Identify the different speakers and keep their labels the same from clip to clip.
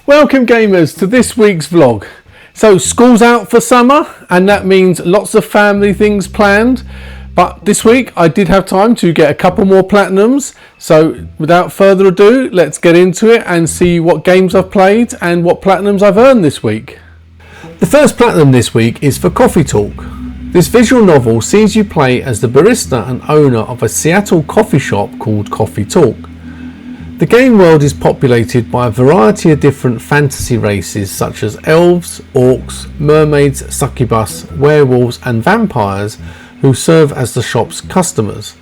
Speaker 1: Welcome gamers to this week's vlog. So school's out for summer and that means lots of family things planned, but this week I did have time to get a couple more platinums. So without further ado, let's get into it and see what games I've played and what platinums I've earned this week. The first platinum this week is for Coffee Talk. This visual novel sees you play as the barista and owner of a Seattle coffee shop called Coffee Talk. The game world is populated by a variety of different fantasy races such as elves, orcs, mermaids, succubus, werewolves and vampires who serve as the shop's customers.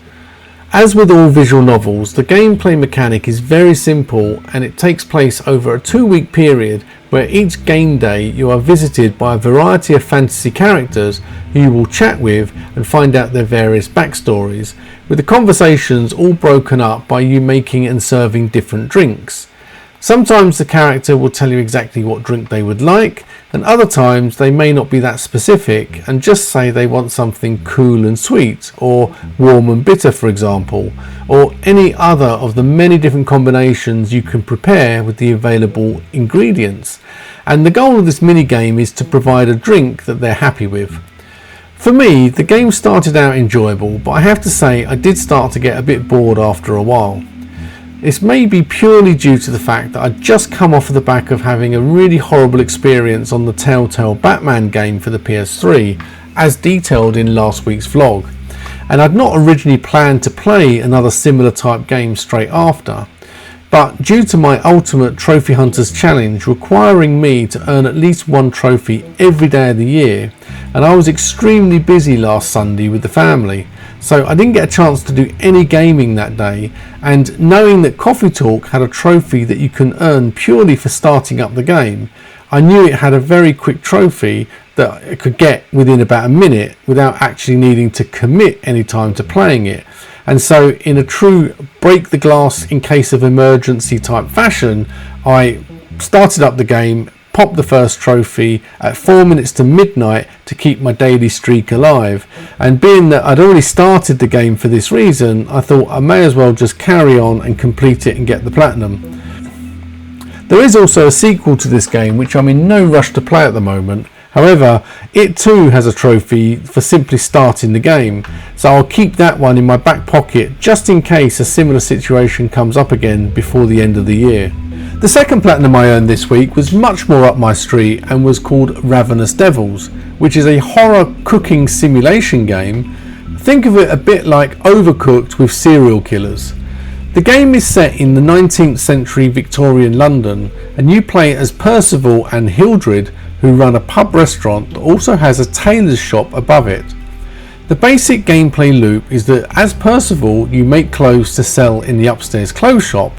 Speaker 1: As with all visual novels, the gameplay mechanic is very simple and it takes place over a 2-week period where each game day you are visited by a variety of fantasy characters who you will chat with and find out their various backstories, with the conversations all broken up by you making and serving different drinks. Sometimes the character will tell you exactly what drink they would like, and other times they may not be that specific and just say they want something cool and sweet, or warm and bitter for example, or any other of the many different combinations you can prepare with the available ingredients. And the goal of this mini game is to provide a drink that they're happy with. For me, the game started out enjoyable, but I have to say I did start to get a bit bored after a while. This may be purely due to the fact that I'd just come off the back of having a really horrible experience on the Telltale Batman game for the PS3, as detailed in last week's vlog, and I'd not originally planned to play another similar type game straight after. But due to my Ultimate Trophy Hunters challenge requiring me to earn at least one trophy every day of the year, and I was extremely busy last Sunday with the family, so I didn't get a chance to do any gaming that day, and knowing that Coffee Talk had a trophy that you can earn purely for starting up the game, I knew it had a very quick trophy that I could get within about a minute without actually needing to commit any time to playing it. And so in a true break the glass in case of emergency type fashion, I started up the game, popped the first trophy at 4 minutes to midnight to keep my daily streak alive. And being that I'd already started the game for this reason, I thought I may as well just carry on and complete it and get the platinum. There is also a sequel to this game which I'm in no rush to play at the moment. However, it too has a trophy for simply starting the game, so I'll keep that one in my back pocket just in case a similar situation comes up again before the end of the year. The second platinum I earned this week was much more up my street and was called Ravenous Devils, which is a horror cooking simulation game. Think of it a bit like Overcooked with serial killers. The game is set in the 19th century Victorian London, and you play as Percival and Hildred, who run a pub restaurant that also has a tailor's shop above it. The basic gameplay loop is that as Percival you make clothes to sell in the upstairs clothes shop.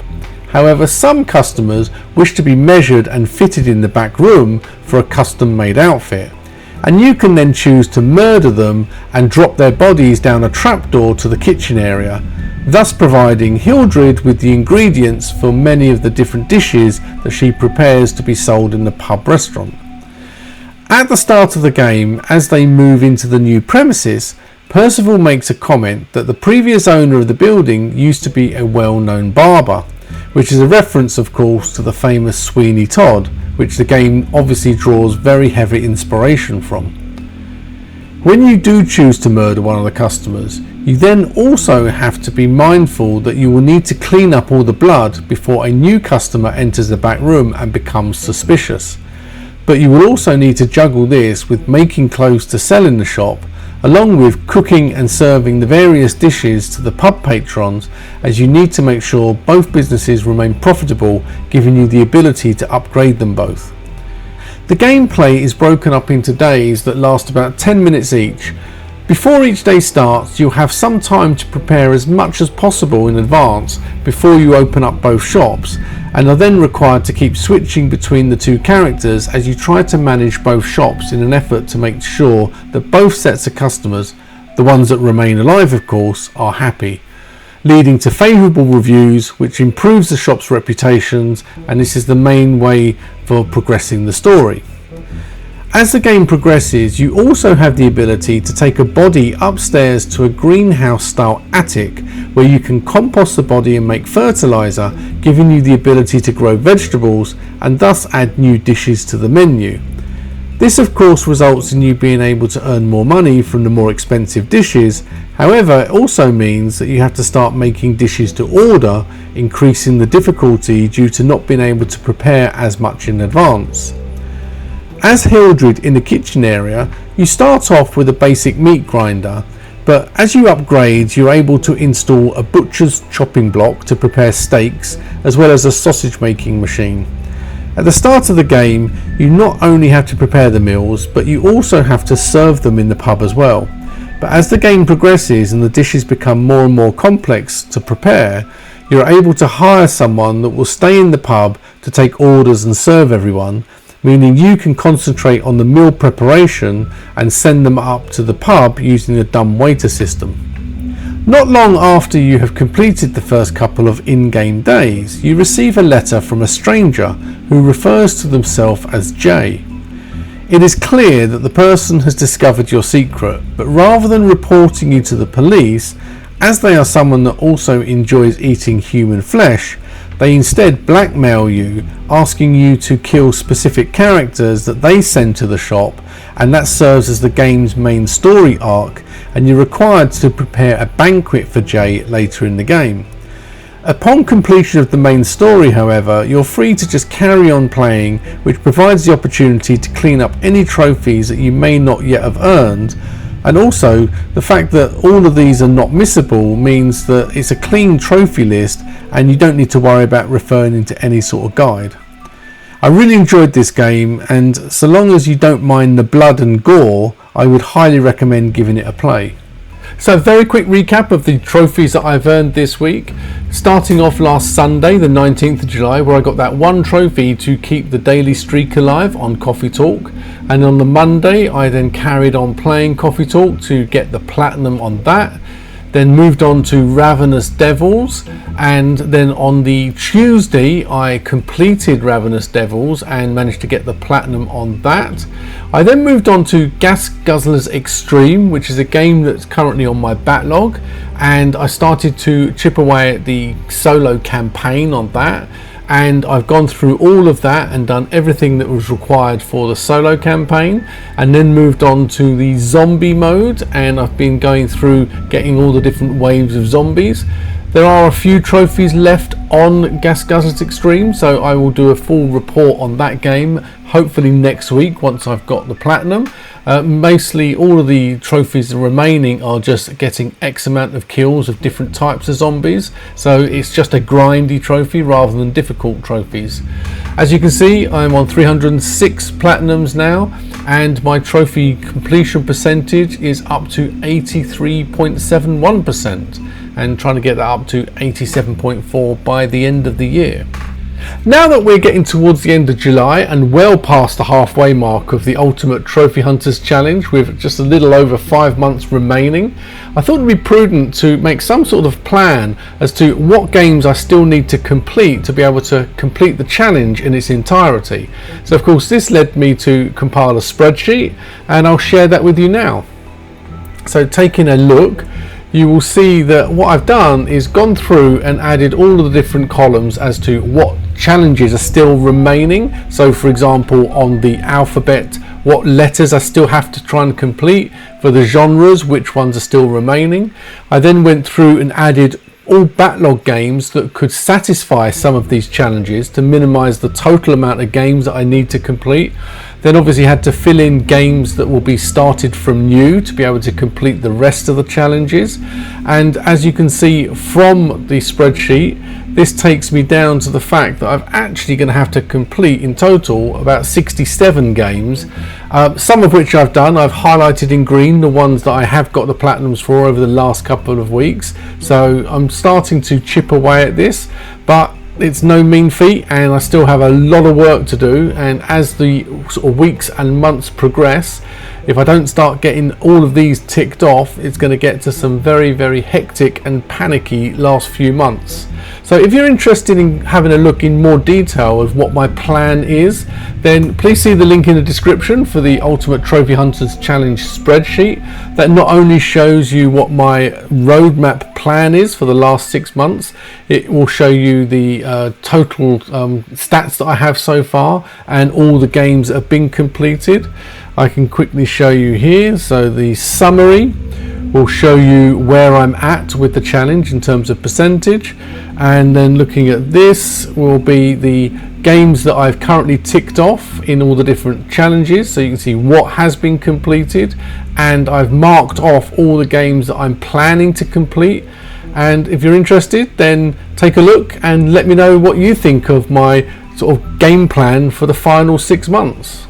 Speaker 1: However, some customers wish to be measured and fitted in the back room for a custom made outfit, and you can then choose to murder them and drop their bodies down a trapdoor to the kitchen area, thus providing Hildred with the ingredients for many of the different dishes that she prepares to be sold in the pub restaurant. At the start of the game, as they move into the new premises, Percival makes a comment that the previous owner of the building used to be a well-known barber, which is a reference of course to the famous Sweeney Todd, which the game obviously draws very heavy inspiration from. When you do choose to murder one of the customers, you then also have to be mindful that you will need to clean up all the blood before a new customer enters the back room and becomes suspicious. But you will also need to juggle this with making clothes to sell in the shop, along with cooking and serving the various dishes to the pub patrons, as you need to make sure both businesses remain profitable, giving you the ability to upgrade them both. The gameplay is broken up into days that last about 10 minutes each. Before each day starts, you'll have some time to prepare as much as possible in advance before you open up both shops, and are then required to keep switching between the two characters as you try to manage both shops in an effort to make sure that both sets of customers, the ones that remain alive of course, are happy, leading to favourable reviews which improves the shop's reputations, and this is the main way for progressing the story. As the game progresses, you also have the ability to take a body upstairs to a greenhouse style attic where you can compost the body and make fertilizer, giving you the ability to grow vegetables and thus add new dishes to the menu. This of course results in you being able to earn more money from the more expensive dishes. However, it also means that you have to start making dishes to order, increasing the difficulty due to not being able to prepare as much in advance. As Hildred in the kitchen area, you start off with a basic meat grinder, but as you upgrade you're able to install a butcher's chopping block to prepare steaks, as well as a sausage making machine. At the start of the game, you not only have to prepare the meals, but you also have to serve them in the pub as well. But as the game progresses and the dishes become more and more complex to prepare, you're able to hire someone that will stay in the pub to take orders and serve everyone, meaning you can concentrate on the meal preparation and send them up to the pub using the dumb waiter system. Not long after you have completed the first couple of in-game days, you receive a letter from a stranger who refers to themselves as Jay. It is clear that the person has discovered your secret, but rather than reporting you to the police, as they are someone that also enjoys eating human flesh, they instead blackmail you, asking you to kill specific characters that they send to the shop, and that serves as the game's main story arc, and you're required to prepare a banquet for Jay later in the game. Upon completion of the main story, however, you're free to just carry on playing, which provides the opportunity to clean up any trophies that you may not yet have earned. And also, the fact that all of these are not missable means that it's a clean trophy list and you don't need to worry about referring to any sort of guide. I really enjoyed this game, and so long as you don't mind the blood and gore, I would highly recommend giving it a play. So, very quick recap of the trophies that I've earned this week. Starting off last Sunday, the 19th of July, where I got that one trophy to keep the daily streak alive on Coffee Talk. And on the Monday, I then carried on playing Coffee Talk to get the platinum on that. Then moved on to Ravenous Devils, and then on the Tuesday I completed Ravenous Devils and managed to get the platinum on that. I then moved on to Gas Guzzlers Extreme, which is a game that's currently on my backlog, and I started to chip away at the solo campaign on that. And I've gone through all of that and done everything that was required for the solo campaign, and then moved on to the zombie mode, and I've been going through getting all the different waves of zombies. There are a few trophies left on Gas Guzzlers Extreme, so I will do a full report on that game hopefully next week once I've got the platinum. Mostly all of the trophies remaining are just getting X amount of kills of different types of zombies, so it's just a grindy trophy rather than difficult trophies. As you can see, I'm on 306 platinums now, and my trophy completion percentage is up to 83.71%, and trying to get that up to 87.4 by the end of the year. Now that we're getting towards the end of July and well past the halfway mark of the Ultimate Trophy Hunters Challenge, with just a little over 5 months remaining, I thought it'd be prudent to make some sort of plan as to what games I still need to complete to be able to complete the challenge in its entirety. So of course this led me to compile a spreadsheet, and I'll share that with you now. So taking a look, you will see that what I've done is gone through and added all of the different columns as to what challenges are still remaining. So for example, on the alphabet, what letters I still have to try and complete. For the genres, which ones are still remaining. I then went through and added all backlog games that could satisfy some of these challenges to minimize the total amount of games that I need to complete. Then obviously had to fill in games that will be started from new to be able to complete the rest of the challenges. And as you can see from the spreadsheet, this takes me down to the fact that I'm actually going to have to complete in total about 67 games, some of which I've done. I've highlighted in green the ones that I have got the platinums for over the last couple of weeks, so I'm starting to chip away at this, but it's no mean feat and I still have a lot of work to do. And as the sort of weeks and months progress, if I don't start getting all of these ticked off, it's going to get to some very, very hectic and panicky last few months. So if you're interested in having a look in more detail of what my plan is, then please see the link in the description for the Ultimate Trophy Hunters Challenge spreadsheet that not only shows you what my roadmap plan is for the last 6 months, it will show you the total stats that I have so far and all the games that have been completed. I can quickly show you here. So the summary will show you where I'm at with the challenge in terms of percentage, and then looking at this will be the games that I've currently ticked off in all the different challenges, so you can see what has been completed, and I've marked off all the games that I'm planning to complete. And if you're interested, then take a look and let me know what you think of my sort of game plan for the final 6 months.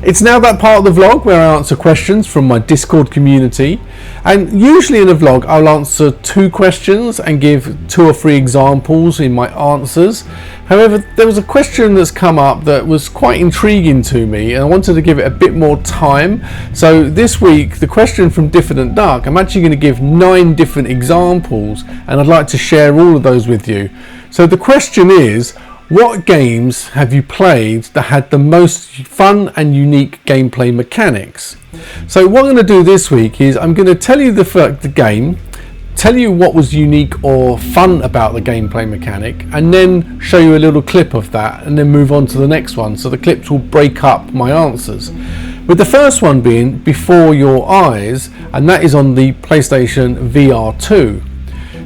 Speaker 1: It's now that part of the vlog where I answer questions from my Discord community, and usually in a vlog I'll answer 2 questions and give 2 or 3 examples in my answers. However, there was a question that's come up that was quite intriguing to me and I wanted to give it a bit more time. So this week, the question from Diffident Duck, I'm actually going to give 9 different examples and I'd like to share all of those with you. So the question is, what games have you played that had the most fun and unique gameplay mechanics? So what I'm going to do this week is I'm going to tell you the game, tell you what was unique or fun about the gameplay mechanic, and then show you a little clip of that and then move on to the next one. So the clips will break up my answers. With the first one being Before Your Eyes, and that is on the PlayStation VR 2.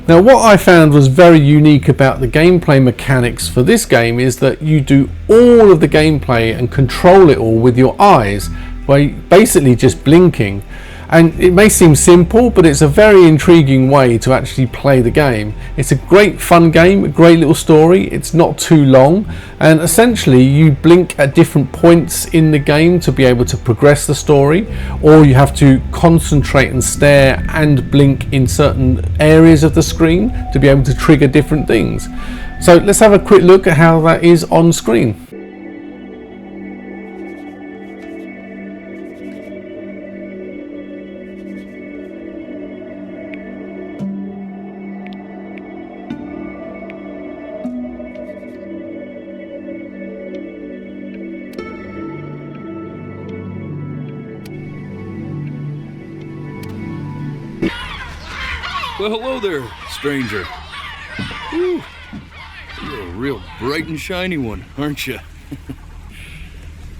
Speaker 1: Now what I found was very unique about the gameplay mechanics for this game is that you do all of the gameplay and control it all with your eyes, by basically just blinking. And it may seem simple, but it's a very intriguing way to actually play the game. It's a great fun game, a great little story, it's not too long, and essentially you blink at different points in the game to be able to progress the story, or you have to concentrate and stare and blink in certain areas of the screen to be able to trigger different things. So let's have a quick look at how that is on screen.
Speaker 2: Well, hello there, stranger. Ooh, you're a real bright and shiny one, aren't you?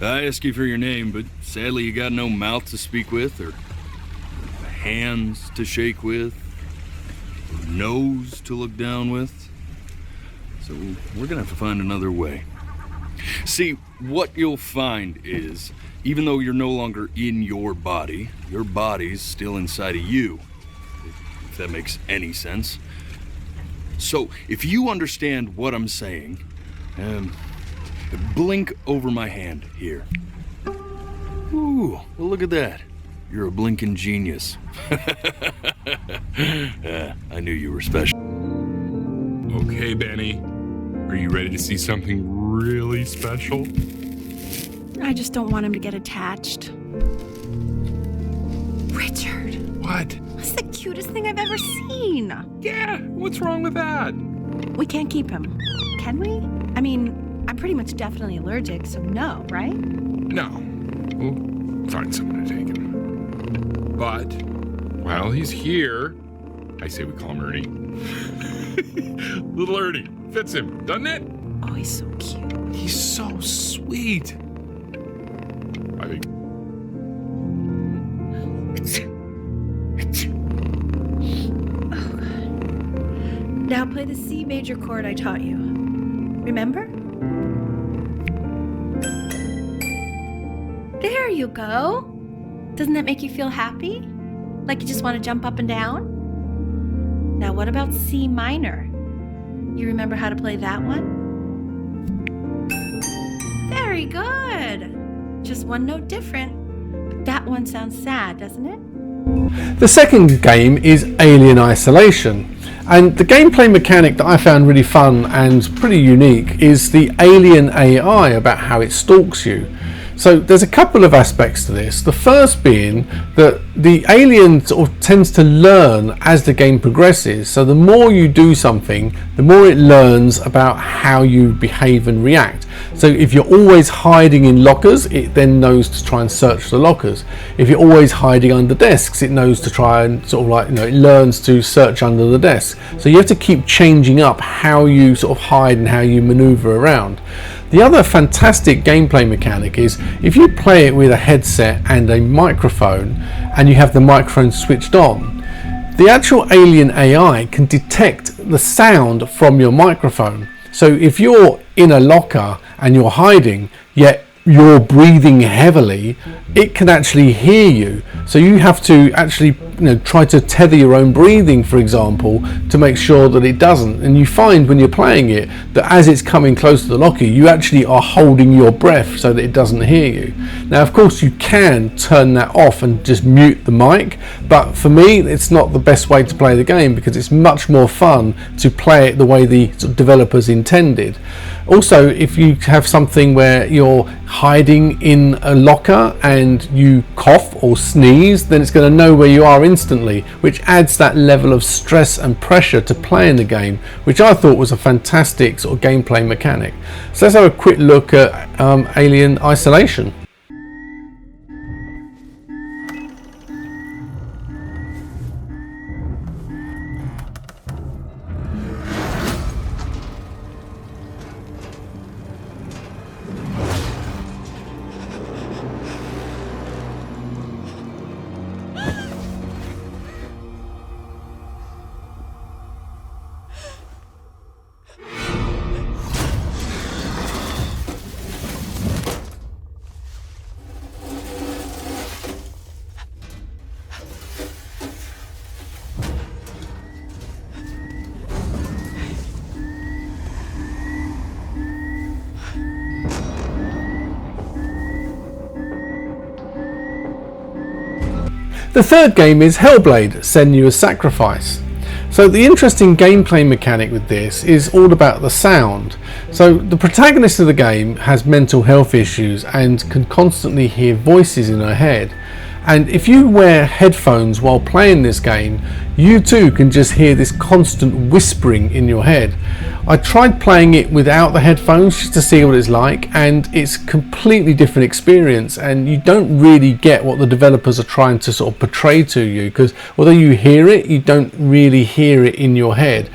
Speaker 2: I ask you for your name, but sadly you got no mouth to speak with, or hands to shake with, or nose to look down with. So we're gonna have to find another way. See, what you'll find is, even though you're no longer in your body's still inside of you. If that makes any sense. So, if you understand what I'm saying, blink over my hand here. Ooh, well look at that. You're a blinking genius. I knew you were special.
Speaker 3: Okay, Benny. Are you ready to see something really special?
Speaker 4: I just don't want him to get attached. Richard.
Speaker 3: What?
Speaker 4: That's the cutest thing I've ever seen.
Speaker 3: Yeah, what's wrong with that?
Speaker 4: We can't keep him, can we? I mean, I'm pretty much definitely allergic, so no, right?
Speaker 3: No. We'll find someone to take him. But, while he's here, I say we call him Ernie. Little Ernie. Fits him, doesn't it?
Speaker 4: Oh, he's so cute.
Speaker 3: He's so sweet. I think.
Speaker 4: Now play the C major chord I taught you. Remember? There you go. Doesn't that make you feel happy? Like you just want to jump up and down? Now what about C minor? You remember how to play that one? Very good. Just one note different. But that one sounds sad, doesn't it?
Speaker 1: The second game is Alien Isolation. And the gameplay mechanic that I found really fun and pretty unique is the alien AI, about how it stalks you. So there's a couple of aspects to this. The first being that the alien sort of tends to learn as the game progresses. So the more you do something, the more it learns about how you behave and react. So if you're always hiding in lockers, it then knows to try and search the lockers. If you're always hiding under desks, it knows to try and sort of like, it learns to search under the desk. So you have to keep changing up how you sort of hide and how you maneuver around. The other fantastic gameplay mechanic is if you play it with a headset and a microphone and you have the microphone switched on, the actual alien AI can detect the sound from your microphone. So if you're in a locker and you're hiding, yet you're breathing heavily, it can actually hear you. So you have to actually try to tether your own breathing, for example, to make sure that it doesn't. And you find when you're playing it that as it's coming close to the locker, you actually are holding your breath so that it doesn't hear you. Now, of course, you can turn that off and just mute the mic, but for me, it's not the best way to play the game because it's much more fun to play it the way the sort of developers intended. Also, if you have something where you're hiding in a locker and you cough or sneeze, then it's going to know where you are instantly, which adds that level of stress and pressure to playing the game, which I thought was a fantastic sort of gameplay mechanic. So let's have a quick look at Alien Isolation. The third game is Hellblade: Senua's Sacrifice. So the interesting gameplay mechanic with this is all about the sound. So the protagonist of the game has mental health issues and can constantly hear voices in her head. And if you wear headphones while playing this game, you too can just hear this constant whispering in your head. I tried playing it without the headphones just to see what it's like, and it's a completely different experience, and you don't really get what the developers are trying to sort of portray to you, because although you hear it, you don't really hear it in your head.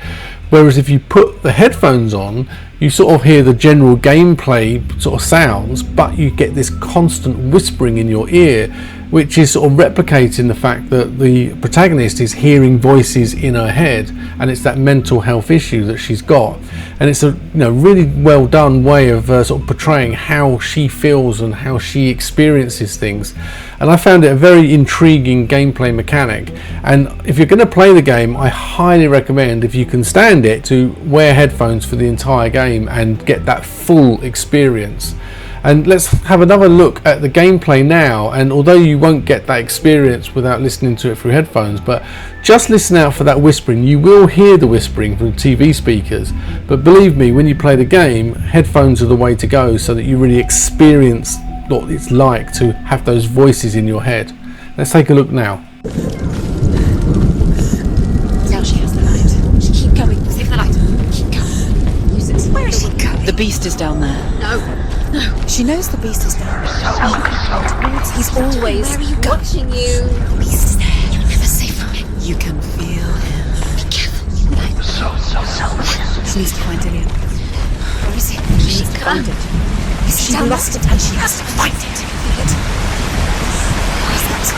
Speaker 1: Whereas if you put the headphones on, you sort of hear the general gameplay sort of sounds, but you get this constant whispering in your ear, which is sort of replicating the fact that the protagonist is hearing voices in her head, and it's that mental health issue that she's got. And it's a really well done way of sort of portraying how she feels and how she experiences things. And I found it a very intriguing gameplay mechanic. And if you're going to play the game, I highly recommend, if you can stand it, to wear headphones for the entire game and get that full experience. And let's have another look at the gameplay now, and although you won't get that experience without listening to it through headphones, but just listen out for that whispering. You will hear the whispering from TV speakers, but believe me, when you play the game, headphones are the way to go so that you really experience what it's like to have those voices in your head. Let's take a look now.
Speaker 5: Now she has the light. Keep going. Save the light. Keep going. Use it. Where is she going? The beast is down there. No. She knows the beast is down there. He's always. Where are you watching you? The beast is there. You're never safe from him. You can feel him. Be careful. She needs to find Dillian. Where is it? She needs to find it. She lost it and she has to find it. Feel it. Where is that?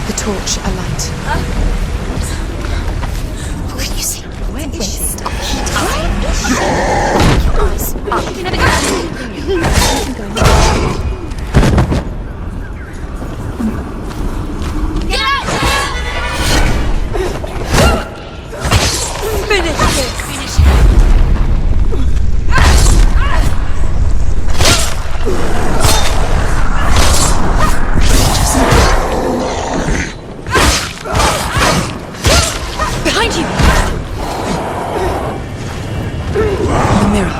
Speaker 5: The torch alight. What can you see? Where is she? Your eyes up. You can never get out! Finish it! Finish it! Behind you! The mirror.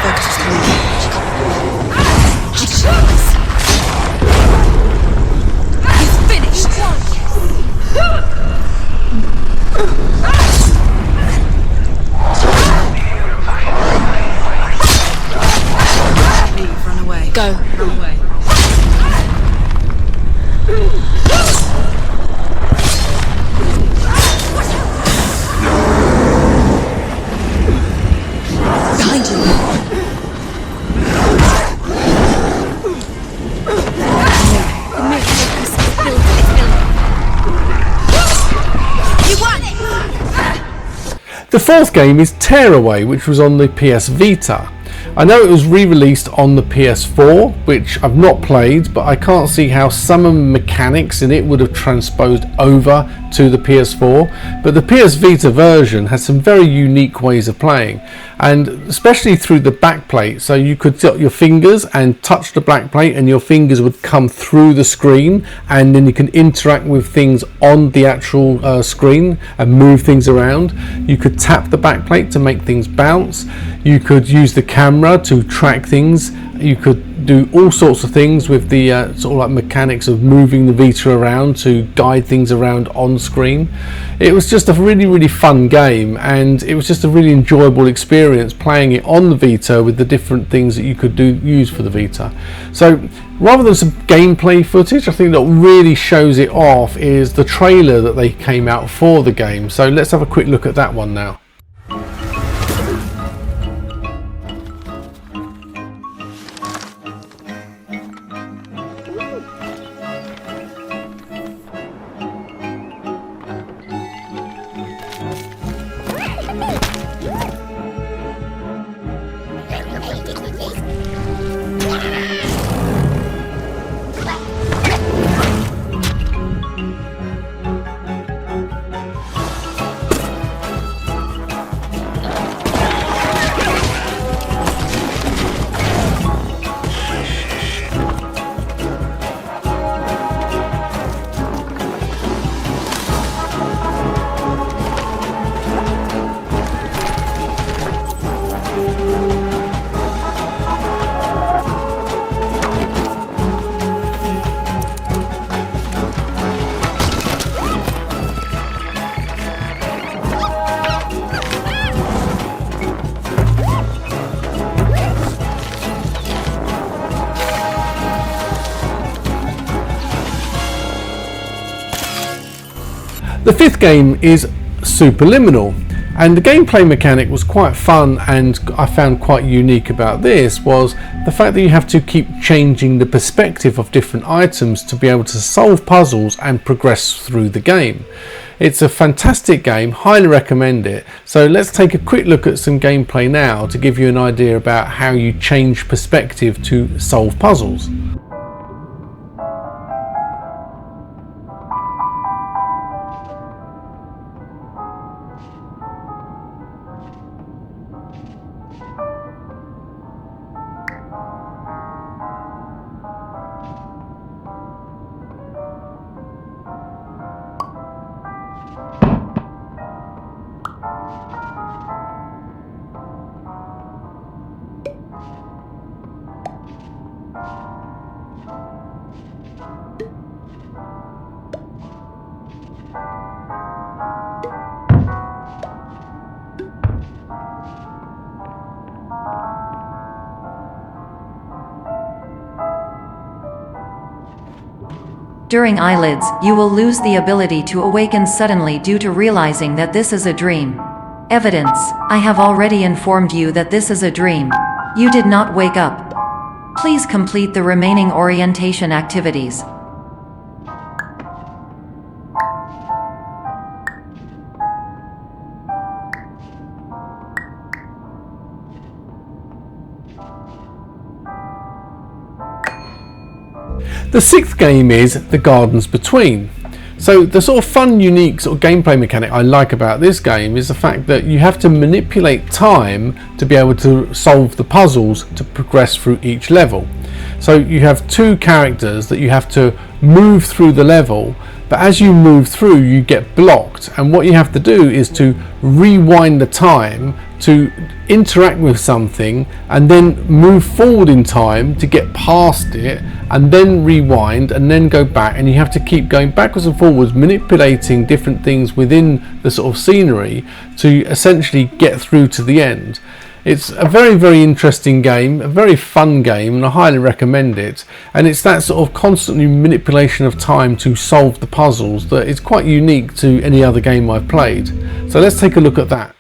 Speaker 5: Focus is coming. Go. Wrong way. Behind you.
Speaker 1: The fourth game is Tearaway, which was on the PS Vita. I know it was re-released on the PS4, which I've not played, but I can't see how some of the mechanics in it would have transposed over to the PS4. But the PS Vita version has some very unique ways of playing, and especially through the backplate. So you could put your fingers and touch the backplate, and your fingers would come through the screen, and then you can interact with things on the actual screen and move things around. You could tap the backplate to make things bounce. You could use the camera to track things. You could do all sorts of things with the sort of like mechanics of moving the Vita around to guide things around on screen. It was just a really fun game, and it was just a really enjoyable experience playing it on the Vita with the different things that you could use for the Vita. So rather than some gameplay footage, I think that really shows it off is the trailer that they came out for the game. So let's have a quick look at that one now. The fifth game is Superliminal, and the gameplay mechanic was quite fun, and I found quite unique about this was the fact that you have to keep changing the perspective of different items to be able to solve puzzles and progress through the game. It's a fantastic game, highly recommend it. So let's take a quick look at some gameplay now to give you an idea about how you change perspective to solve puzzles.
Speaker 6: During eyelids, you will lose the ability to awaken suddenly due to realizing that this is a dream. Evidence: I have already informed you that this is a dream. You did not wake up. Please complete the remaining orientation activities.
Speaker 1: The sixth game is The Gardens Between. So the sort of fun, unique sort of gameplay mechanic I like about this game is the fact that you have to manipulate time to be able to solve the puzzles to progress through each level. So you have two characters that you have to move through the level, but as you move through you get blocked, and what you have to do is to rewind the time to interact with something and then move forward in time to get past it, and then rewind and then go back, and you have to keep going backwards and forwards manipulating different things within the sort of scenery to essentially get through to the end. It's a very, very interesting game, a very fun game, and I highly recommend it. And it's that sort of constantly manipulation of time to solve the puzzles that is quite unique to any other game I've played. So let's take a look at that.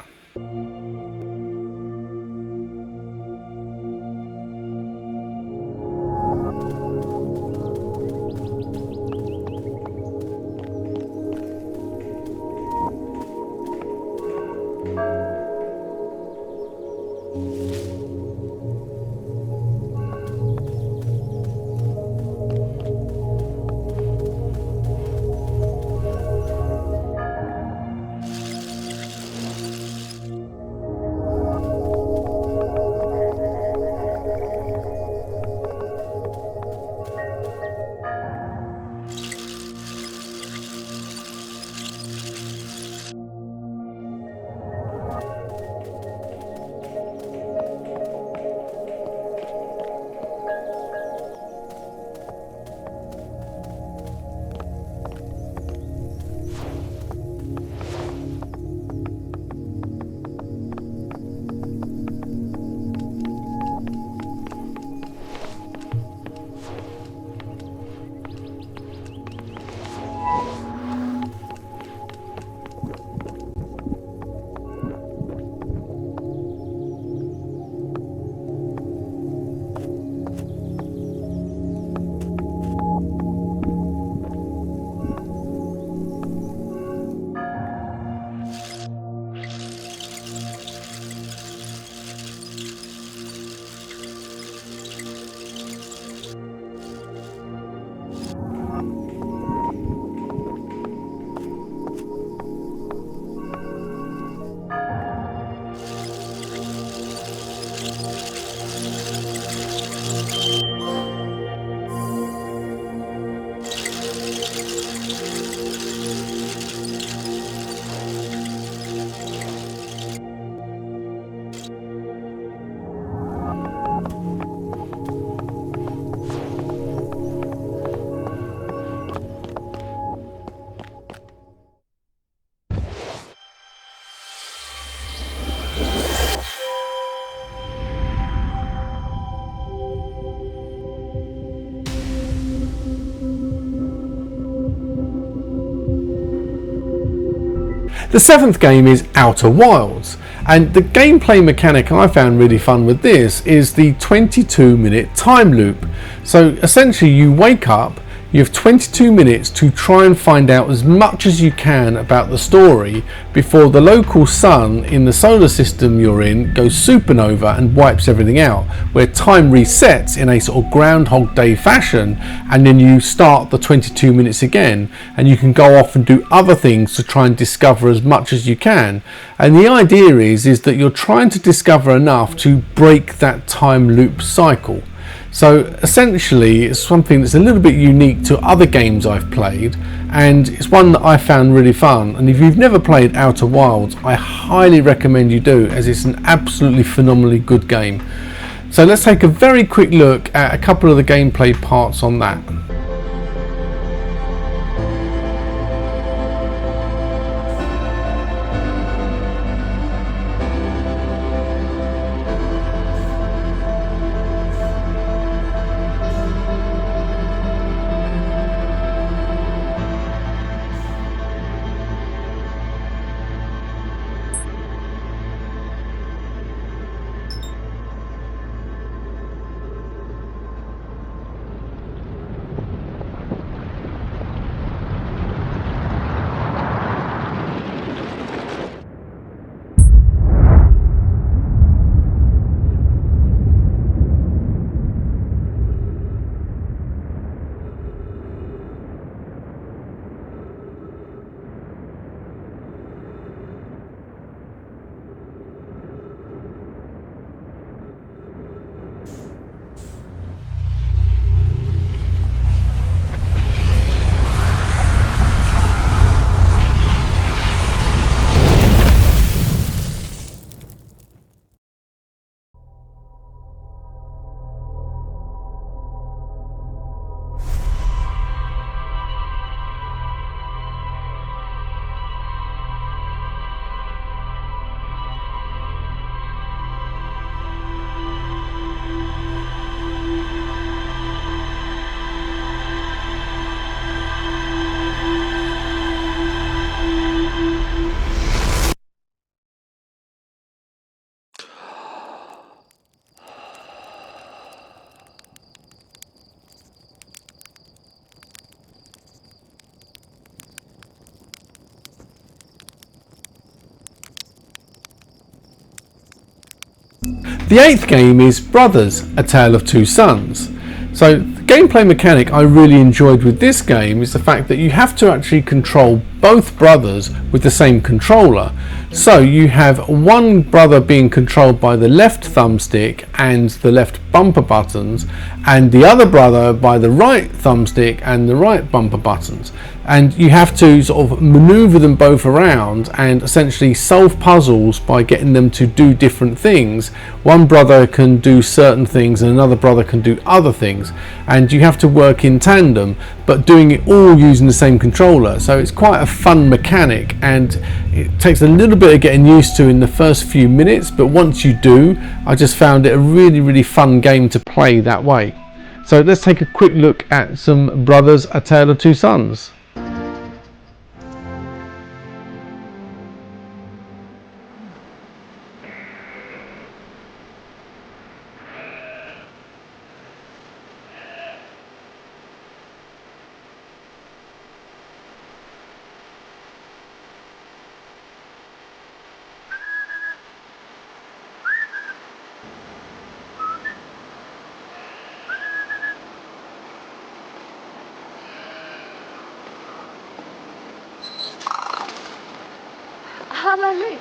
Speaker 1: The seventh game is Outer Wilds, and the gameplay mechanic I found really fun with this is the 22-minute time loop. So essentially you wake up, you have 22 minutes to try and find out as much as you can about the story before the local sun in the solar system you're in goes supernova and wipes everything out, where time resets in a sort of Groundhog Day fashion, and then you start the 22 minutes again, and you can go off and do other things to try and discover as much as you can. And the idea is that you're trying to discover enough to break that time loop cycle. So essentially it's something that's a little bit unique to other games I've played, and it's one that I found really fun. And if you've never played Outer Wilds, I highly recommend you do, as it's an absolutely phenomenally good game. So let's take a very quick look at a couple of the gameplay parts on that. The 8th game is Brothers, A Tale of Two Sons. So the gameplay mechanic I really enjoyed with this game is the fact that you have to actually control both brothers with the same controller. So you have one brother being controlled by the left thumbstick and the left bumper buttons, and the other brother by the right thumbstick and the right bumper buttons. And you have to sort of maneuver them both around and essentially solve puzzles by getting them to do different things. One brother can do certain things and another brother can do other things, and you have to work in tandem, but doing it all using the same controller. So it's quite a fun mechanic, and it takes a little bit of getting used to in the first few minutes, but once you do, I just found it a really fun game to play that way. So let's take a quick look at some Brothers, A Tale of Two Sons.
Speaker 7: Hallelujah.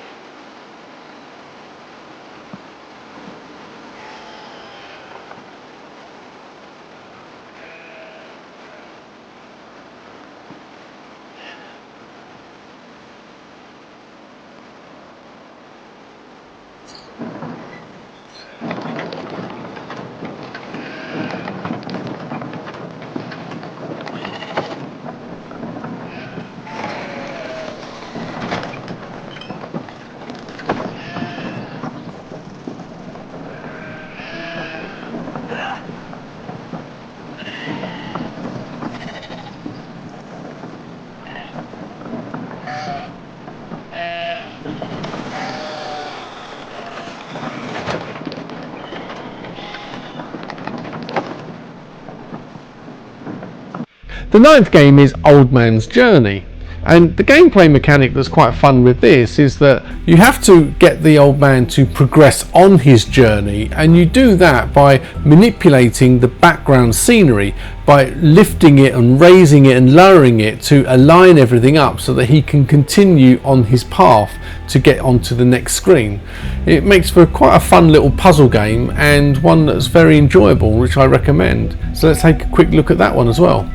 Speaker 1: The 9th game is Old Man's Journey, and the gameplay mechanic that's quite fun with this is that you have to get the old man to progress on his journey, and you do that by manipulating the background scenery, by lifting it and raising it and lowering it to align everything up so that he can continue on his path to get onto the next screen. It makes for quite a fun little puzzle game, and one that's very enjoyable, which I recommend. So let's take a quick look at that one as well.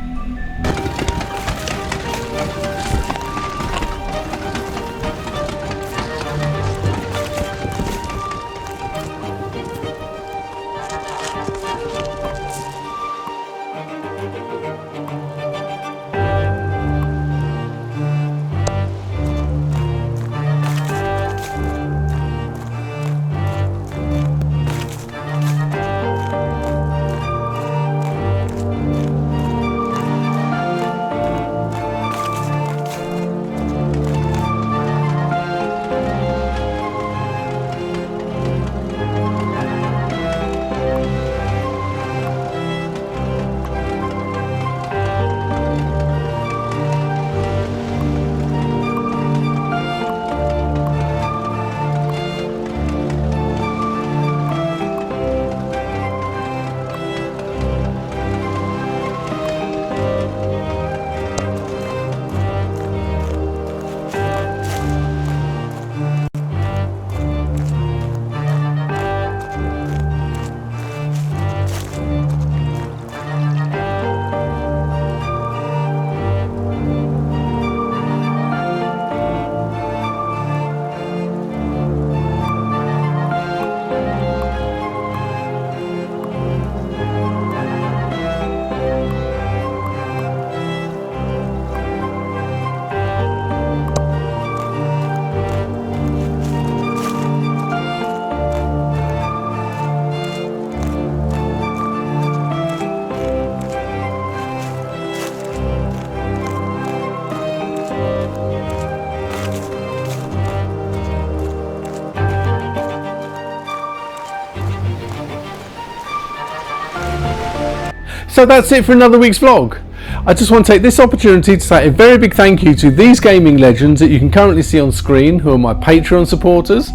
Speaker 1: So that's it for another week's vlog. I just want to take this opportunity to say a very big thank you to these gaming legends that you can currently see on screen, who are my Patreon supporters.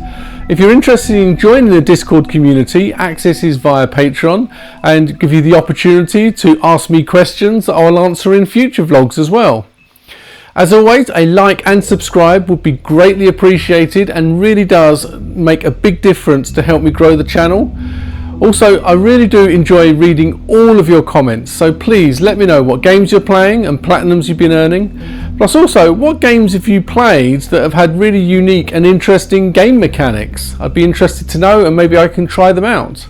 Speaker 1: If you're interested in joining the Discord community, access is via Patreon and give you the opportunity to ask me questions that I'll answer in future vlogs as well. As always, a like and subscribe would be greatly appreciated and really does make a big difference to help me grow the channel. Also, I really do enjoy reading all of your comments, so please let me know what games you're playing and platinums you've been earning. Plus also, what games have you played that have had really unique and interesting game mechanics? I'd be interested to know and maybe I can try them out.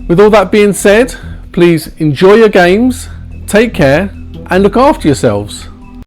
Speaker 1: With all that being said, please enjoy your games, take care and look after yourselves.